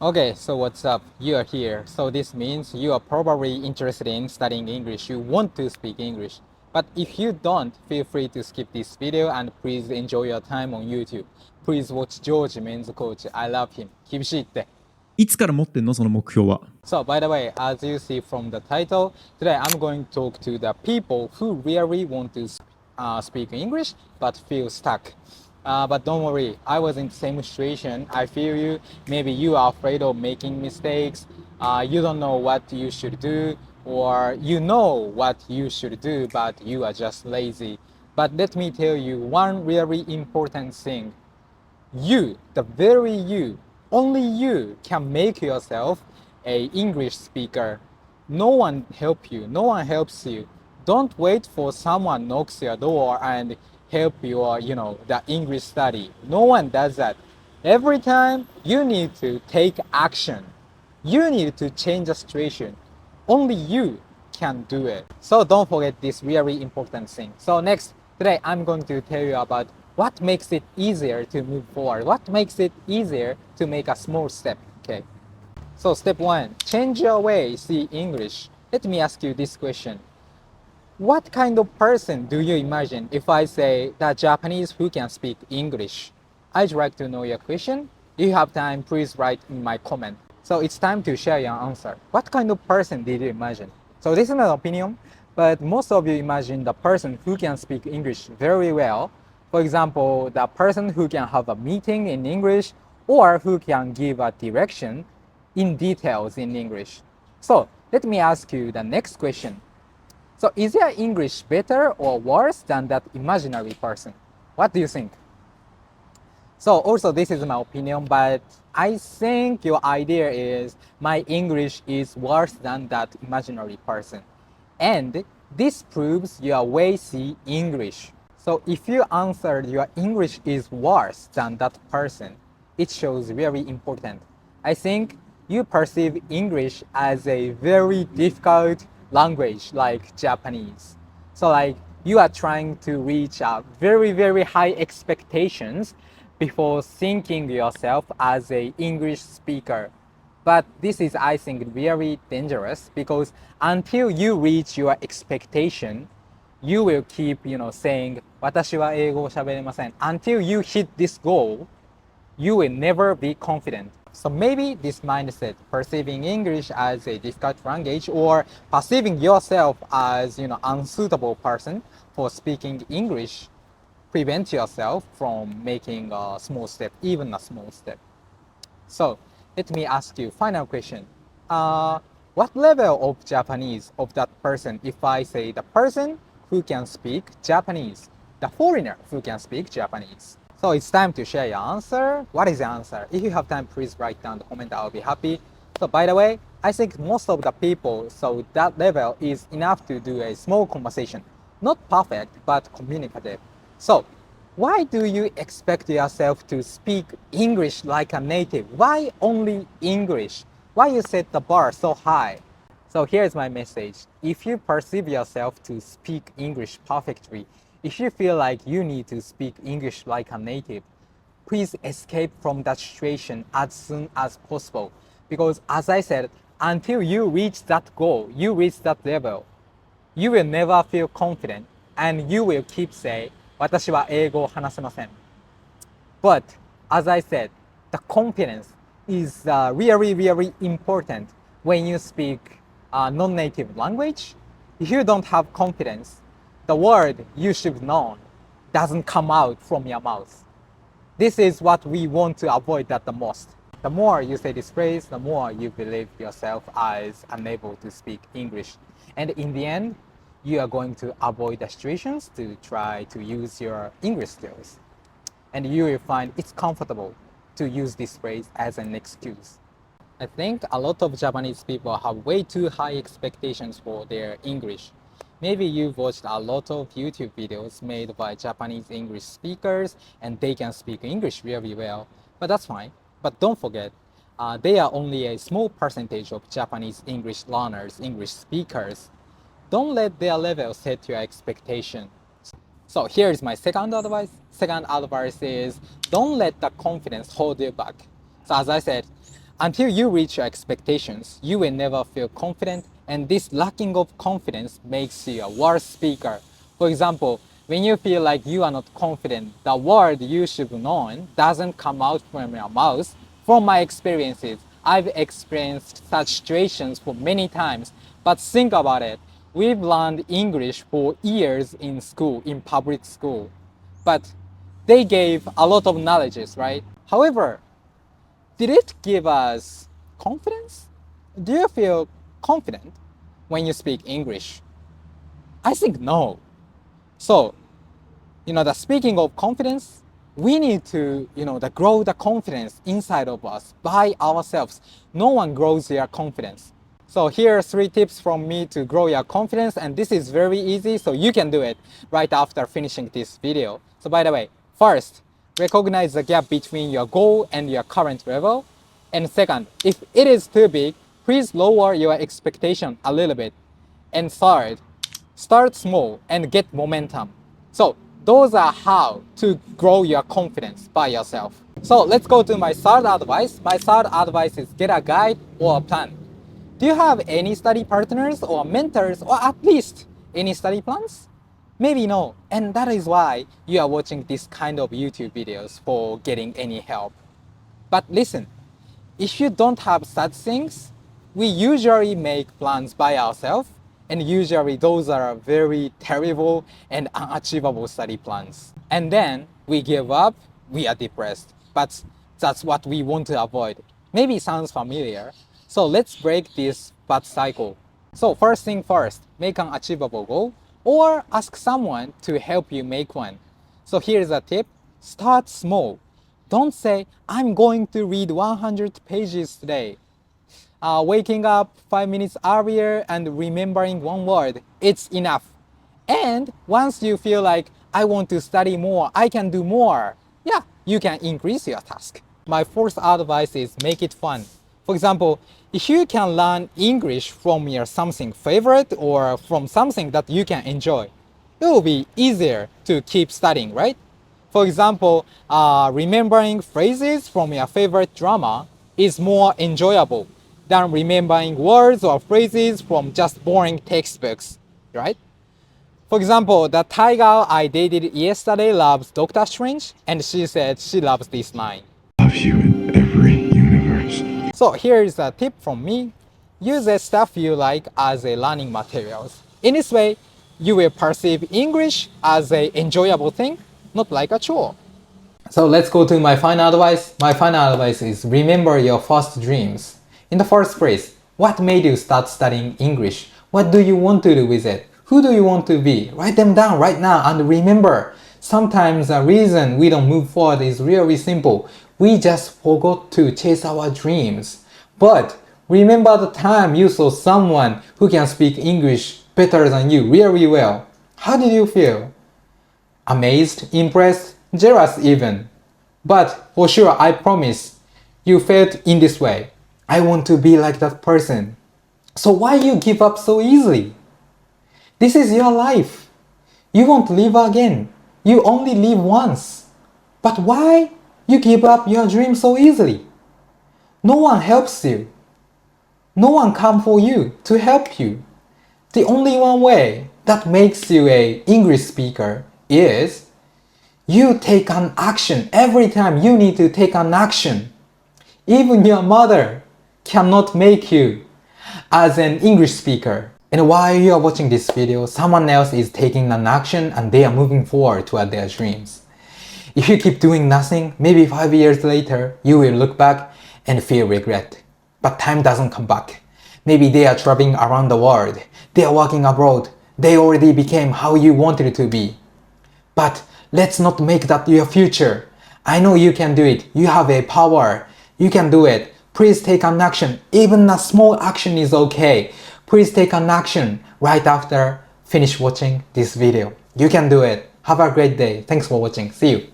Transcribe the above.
Okay, so what's up? You are here. So this means you are probably interested in studying English. You want to speak English. But if you don't, feel free to skip this video and please enjoy your time on YouTube. Please watch George Men's coach. I love him. 厳しいって。いつから持ってんのその目標は。So by the way, as you see from the title, today I'm going to talk to the people who really want to speak English but feel stuck. But don't worry, I was in the same situation. I feel you. Maybe you are afraid of making mistakes. You don't know what you should do, or you know what you should do, but you are just lazy. But let me tell you one really important thing. You, the very you, only you can make yourself a English speaker. No one help you. No one helps you. Don't wait for someone knocks your door and help your, the English study. No one does that. Every time you need to take action. You need to change the situation. Only you can do it. So don't forget this really important thing. So next, today I'm going to tell you about what makes it easier to move forward. What makes it easier to make a small step, okay? So step one, change your way, see English. Let me ask you this question. What kind of person do you imagine if I say the Japanese who can speak English? I'd like to know your question. If you have time, please write in my comment. So it's time to share your answer. What kind of person did you imagine? So this is an opinion, but most of you imagine the person who can speak English very well. For example, the person who can have a meeting in English or who can give a direction in details in English. So let me ask you the next question. So is your English better or worse than that imaginary person? What do you think? So also this is my opinion, but I think your idea is my English is worse than that imaginary person. And this proves your way see English. So if you answered your English is worse than that person, it shows very important. I think you perceive English as a very difficult language like Japanese. So like you are trying to reach a very high expectations before thinking yourself as a English speaker. But this is, I think, very dangerous because until you reach your expectation, you will keep, saying, 私は英語を喋れません. Until you hit this goal, you will never be confident. So maybe this mindset, perceiving English as a difficult language or perceiving yourself as, unsuitable person for speaking English, prevent yourself from making a small step, even a small step. So let me ask you final question. What level of Japanese of that person if I say the person who can speak Japanese, the foreigner who can speak Japanese? So it's time to share your answer. What is the answer? If you have time, please write down the comment. I'll be happy. So by the way, I think most of the people, so that level is enough to do a small conversation. Not perfect, but communicative. So why do you expect yourself to speak English like a native? Why only English? Why you set the bar so high? So here's my message. If you perceive yourself to speak English perfectly, if you feel like you need to speak English like a native, please escape from that situation as soon as possible. Because as I said, until you reach that goal, you reach that level, you will never feel confident and you will keep saying, 私は英語を話せません. But as I said, the confidence is really important when you speak a non-native language. If you don't have confidence, the word you should know doesn't come out from your mouth. This is what we want to avoid at the most. The more you say this phrase, the more you believe yourself as unable to speak English. And in the end, you are going to avoid the situations to try to use your English skills. And you will find it's comfortable to use this phrase as an excuse. I think a lot of Japanese people have way too high expectations for their English. Maybe you've watched a lot of YouTube videos made by Japanese English speakers and they can speak English really well, but that's fine. But don't forget, they are only a small percentage of Japanese English learners, English speakers. Don't let their level set your expectation. So here is my second advice. Second advice is don't let the confidence hold you back. So as I said, Until you reach your expectations, you will never feel confident, and this lacking of confidence makes you a worse speaker. For example, when you feel like you are not confident, the word you should know doesn't come out from your mouth. From my experiences, I've experienced such situations for many times, but think about it. We've learned English for years in school, in public school, but they gave a lot of knowledges, right? However, did it give us confidence? Do you feel confident when you speak English? I think no. So, the speaking of confidence, we need to, grow the confidence inside of us by ourselves. No one grows your confidence. So here are 3 tips from me to grow your confidence, and this is very easy, so you can do it right after finishing this video. So by the way, first, recognize the gap between your goal and your current level. And second, if it is too big, please lower your expectation a little bit. And third, start small and get momentum. So those are how to grow your confidence by yourself. So let's go to my third advice. My third advice is get a guide or a plan. Do you have any study partners or mentors, or at least any study plans? Maybe no, and that is why you are watching this kind of YouTube videos for getting any help. But listen, if you don't have such things, we usually make plans by ourselves, and usually those are very terrible and unachievable study plans. And then we give up, we are depressed. But that's what we want to avoid. Maybe it sounds familiar. So let's break this bad cycle. So first thing first, make an achievable goal or ask someone to help you make one. So here's a tip, start small. Don't say, I'm going to read 100 pages today. Waking up 5 minutes earlier and remembering one word, it's enough. And once you feel like, I want to study more, I can do more, you can increase your task. My fourth advice is make it fun. For example, if you can learn English from your something favorite or from something that you can enjoy, it will be easier to keep studying, right? For example, remembering phrases from your favorite drama is more enjoyable than remembering words or phrases from just boring textbooks, right? For example, the Thai girl I dated yesterday loves Doctor Strange, and she said she loves this line. Love you in every universe. So here is a tip from me. Use the stuff you like as a learning materials. In this way, you will perceive English as an enjoyable thing, not like a chore. So let's go to my final advice. My final advice is remember your first dreams. In the first place, what made you start studying English? What do you want to do with it? Who do you want to be? Write them down right now and remember, sometimes the reason we don't move forward is really simple. We just forgot to chase our dreams. But remember the time you saw someone who can speak English better than you really well. How did you feel? Amazed, impressed, jealous even. But for sure, I promise, you felt in this way. I want to be like that person. So why you give up so easily? This is your life. You won't live again. You only live once. But why you give up your dream so easily? No one helps you. No one comes for you to help you. The only one way that makes you an English speaker is you take an action. Every time you need to take an action. Even your mother cannot make you as an English speaker. And while you are watching this video, someone else is taking an action and they are moving forward toward their dreams. If you keep doing nothing, maybe 5 years later, you will look back and feel regret. But time doesn't come back. Maybe they are traveling around the world. They are working abroad. They already became how you wanted it to be. But let's not make that your future. I know you can do it. You have a power. You can do it. Please take an action. Even a small action is okay. Please take an action right after finish watching this video. You can do it. Have a great day. Thanks for watching. See you.